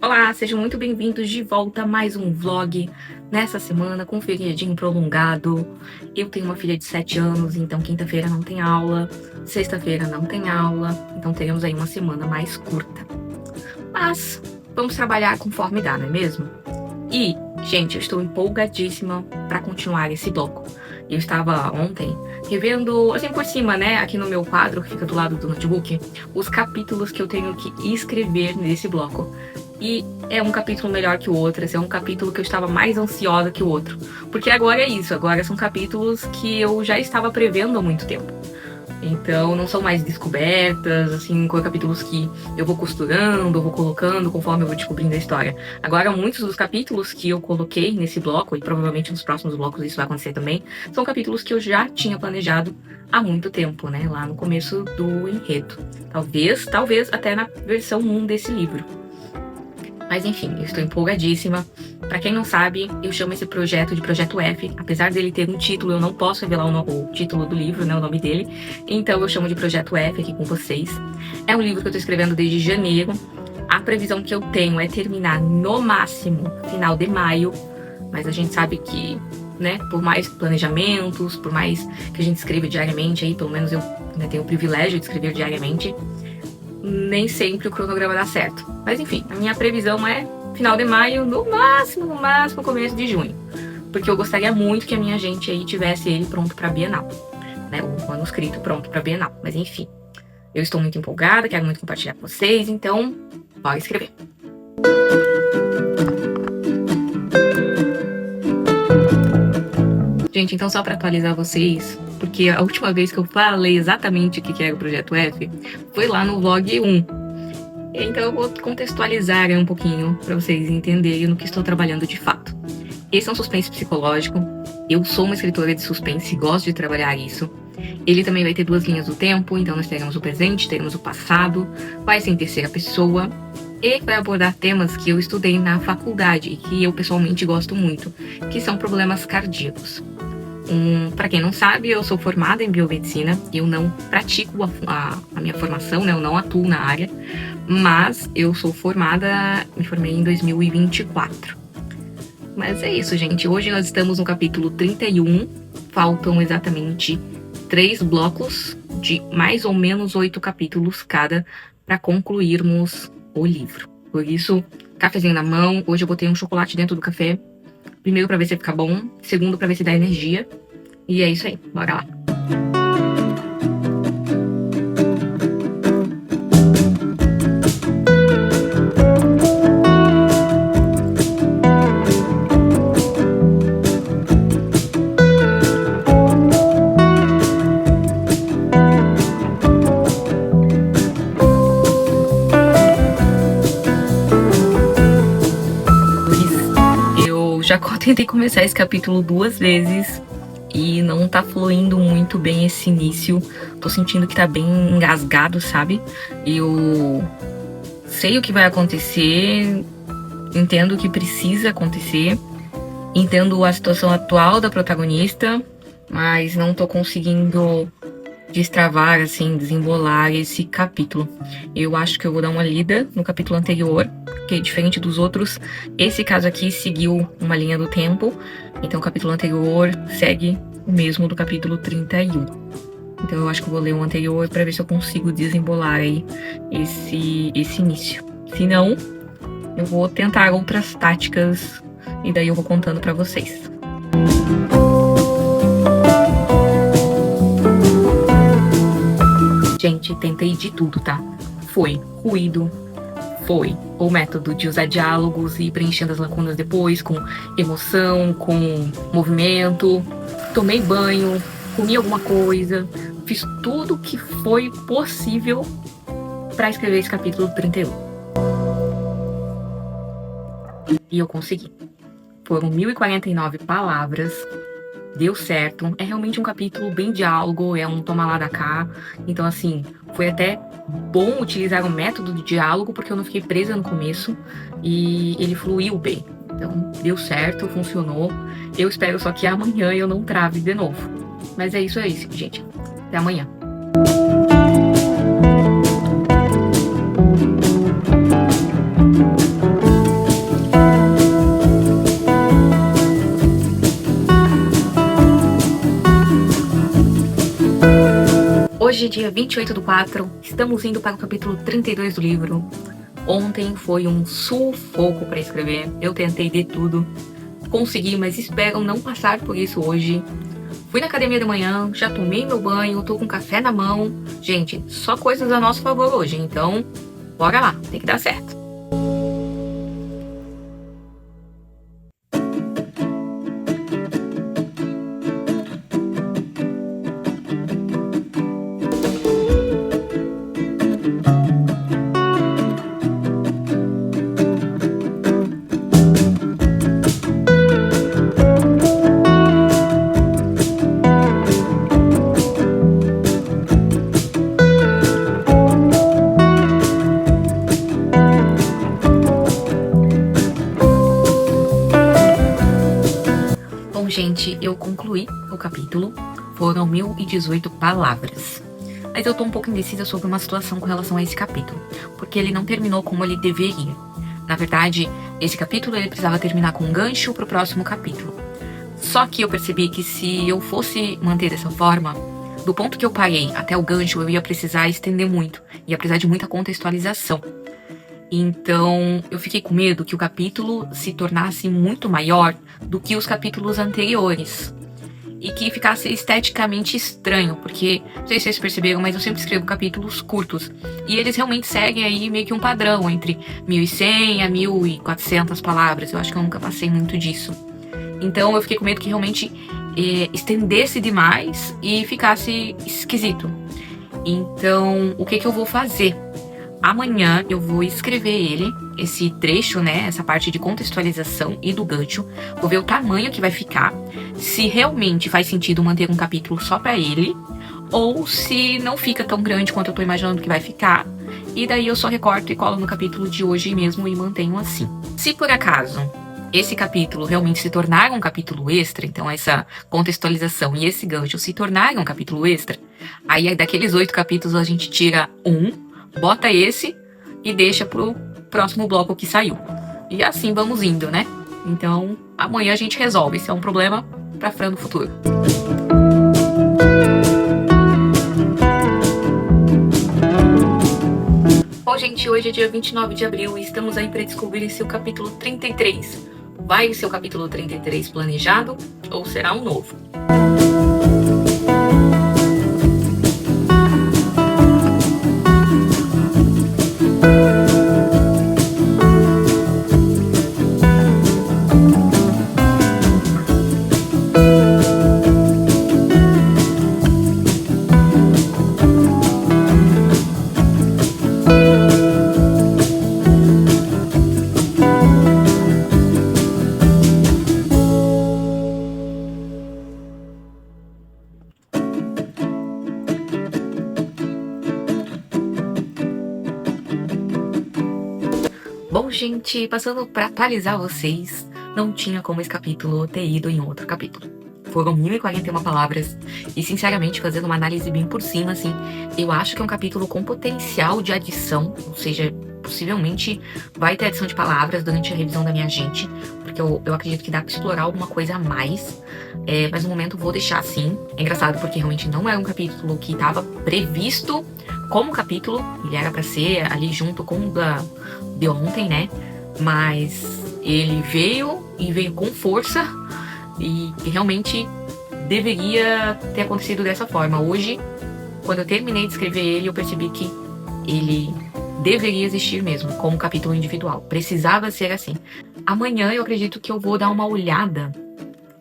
Olá, sejam muito bem-vindos de volta a mais um vlog. Nessa semana, com feriadinho prolongado. Eu tenho uma filha de 7 anos, então quinta-feira não tem aula, sexta-feira não tem aula, então teremos aí uma semana mais curta. Mas vamos trabalhar conforme dá, não é mesmo? E, gente, eu estou empolgadíssima para continuar esse bloco. Eu estava ontem revendo, assim, por cima, né, aqui no meu quadro, que fica do lado do notebook, os capítulos que eu tenho que escrever nesse bloco. E é um capítulo melhor que o outro, esse é um capítulo que eu estava mais ansiosa que o outro. Porque agora é isso, agora são capítulos que eu já estava prevendo há muito tempo. Então não são mais descobertas, assim, com capítulos que eu vou costurando, eu vou colocando conforme eu vou descobrindo a história. Agora, muitos dos capítulos que eu coloquei nesse bloco, e provavelmente nos próximos blocos isso vai acontecer também, são capítulos que eu já tinha planejado há muito tempo, né? Lá no começo do enredo. Talvez até na versão 1 desse livro. Mas enfim, eu estou empolgadíssima. Pra quem não sabe, eu chamo esse projeto de Projeto F. Apesar dele ter um título, eu não posso revelar o título do livro, né, o nome dele. Então eu chamo de Projeto F aqui com vocês. É um livro que eu tô escrevendo desde janeiro. A previsão que eu tenho é terminar no máximo final de maio. Mas a gente sabe que, né, por mais planejamentos, por mais que a gente escreva diariamente, aí pelo menos eu, né, tenho o privilégio de escrever diariamente, nem sempre o cronograma dá certo. Mas enfim, a minha previsão é final de maio, no máximo começo de junho. Porque eu gostaria muito que a minha gente aí tivesse ele pronto pra Bienal, né? O manuscrito pronto pra Bienal. Mas enfim, eu estou muito empolgada, quero muito compartilhar com vocês, então bora escrever. Gente, então só pra atualizar vocês, porque a última vez que eu falei exatamente o que era o Projeto F foi lá no vlog 1. Então eu vou contextualizar um pouquinho para vocês entenderem no que estou trabalhando de fato. Esse é um suspense psicológico. Eu sou uma escritora de suspense e gosto de trabalhar isso. Ele também vai ter 2 linhas do tempo, então nós teremos o presente, teremos o passado, vai ser em terceira pessoa e vai abordar temas que eu estudei na faculdade e que eu pessoalmente gosto muito, que são problemas cardíacos. Para quem não sabe, eu sou formada em biomedicina, eu não pratico a minha formação, né? Eu não atuo na área, mas eu sou formada, me formei em 2024. Mas é isso, gente. Hoje nós estamos no capítulo 31, faltam exatamente 3 blocos de mais ou menos 8 capítulos cada para concluirmos o livro. Por isso, cafezinho na mão. Hoje eu botei um chocolate dentro do café. Primeiro pra ver se fica bom, segundo pra ver se dá energia. E é isso aí, bora lá. Já tentei começar esse capítulo 2 vezes e não tá fluindo muito bem esse início. Tô sentindo que tá bem engasgado, sabe? Eu sei o que vai acontecer, entendo o que precisa acontecer, entendo a situação atual da protagonista, mas não tô conseguindo destravar, assim, desembolar esse capítulo. Eu acho que eu vou dar uma lida no capítulo anterior, porque diferente dos outros, esse caso aqui seguiu uma linha do tempo, então o capítulo anterior segue o mesmo do capítulo 31. Então eu acho que eu vou ler o anterior para ver se eu consigo desembolar aí esse início. Se não, eu vou tentar outras táticas e daí eu vou contando para vocês. Gente, tentei de tudo, tá? Foi ruído, foi o método de usar diálogos e ir preenchendo as lacunas depois com emoção, com movimento. Tomei banho, comi alguma coisa, fiz tudo o que foi possível para escrever esse capítulo 31. E eu consegui. Foram 1049 palavras. Deu certo, é realmente um capítulo bem diálogo, é um toma lá da cá, então assim, foi até bom utilizar o método de diálogo, porque eu não fiquei presa no começo, e ele fluiu bem, então deu certo, funcionou. Eu espero só que amanhã eu não trave de novo, mas é isso, gente, até amanhã. Hoje, dia 28/4, estamos indo para o capítulo 32 do livro. Ontem foi um sufoco para escrever, eu tentei de tudo, consegui, mas espero não passar por isso hoje. Fui na academia de manhã, já tomei meu banho, tô com café na mão. Gente, só coisas a nosso favor hoje, então bora lá, tem que dar certo. Gente, eu concluí o capítulo, foram 1018 palavras. Mas eu tô um pouco indecisa sobre uma situação com relação a esse capítulo, porque ele não terminou como ele deveria. Na verdade, esse capítulo ele precisava terminar com um gancho pro próximo capítulo. Só que eu percebi que se eu fosse manter dessa forma, do ponto que eu parei até o gancho, eu ia precisar estender muito, ia precisar de muita contextualização. Então, eu fiquei com medo que o capítulo se tornasse muito maior do que os capítulos anteriores. E que ficasse esteticamente estranho, porque, não sei se vocês perceberam, mas eu sempre escrevo capítulos curtos. E eles realmente seguem aí meio que um padrão, entre 1100 a 1400 palavras. Eu acho que eu nunca passei muito disso. Então, eu fiquei com medo que realmente estendesse demais e ficasse esquisito. Então, o que eu vou fazer? Amanhã eu vou escrever ele, esse trecho, né, essa parte de contextualização e do gancho. Vou ver o tamanho que vai ficar, se realmente faz sentido manter um capítulo só pra ele, ou se não fica tão grande quanto eu tô imaginando que vai ficar. E daí eu só recorto e colo no capítulo de hoje mesmo e mantenho assim. Se por acaso esse capítulo realmente se tornar um capítulo extra, então essa contextualização e esse gancho se tornarem um capítulo extra, aí daqueles 8 capítulos a gente tira um, bota esse e deixa pro próximo bloco que saiu. E assim vamos indo, né? Então, amanhã a gente resolve. Esse é um problema pra Fran no futuro. Bom, gente, hoje é dia 29 de abril e estamos aí para descobrir se o capítulo 33 vai ser o capítulo 33 planejado ou será um novo. Bom, gente, passando para atualizar vocês, não tinha como esse capítulo ter ido em outro capítulo. Foram 1041 palavras e, sinceramente, fazendo uma análise bem por cima, assim, eu acho que é um capítulo com potencial de adição, ou seja, possivelmente vai ter adição de palavras durante a revisão da minha gente, porque eu acredito que dá pra explorar alguma coisa a mais, mas no momento vou deixar assim. É engraçado porque realmente não era um capítulo que estava previsto como capítulo, ele era pra ser ali junto com o de ontem, né? Mas ele veio e veio com força e realmente deveria ter acontecido dessa forma. Hoje, quando eu terminei de escrever ele, eu percebi que ele deveria existir mesmo, como capítulo individual. Precisava ser assim. Amanhã eu acredito que eu vou dar uma olhada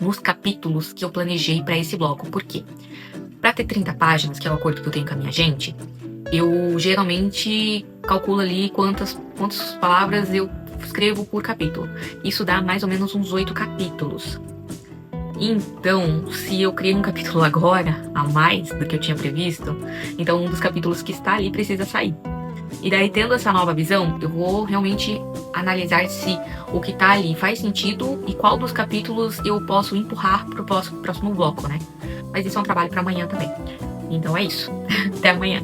nos capítulos que eu planejei para esse bloco. Por quê? Para ter 30 páginas, que é o acordo que eu tenho com a minha gente, eu geralmente calculo ali quantas palavras eu escrevo por capítulo. Isso dá mais ou menos uns 8 capítulos. Então, se eu criei um capítulo agora, a mais do que eu tinha previsto, então um dos capítulos que está ali precisa sair. E daí, tendo essa nova visão, eu vou realmente analisar se o que tá ali faz sentido e qual dos capítulos eu posso empurrar pro próximo bloco, né? Mas isso é um trabalho para amanhã também. Então é isso. Até amanhã.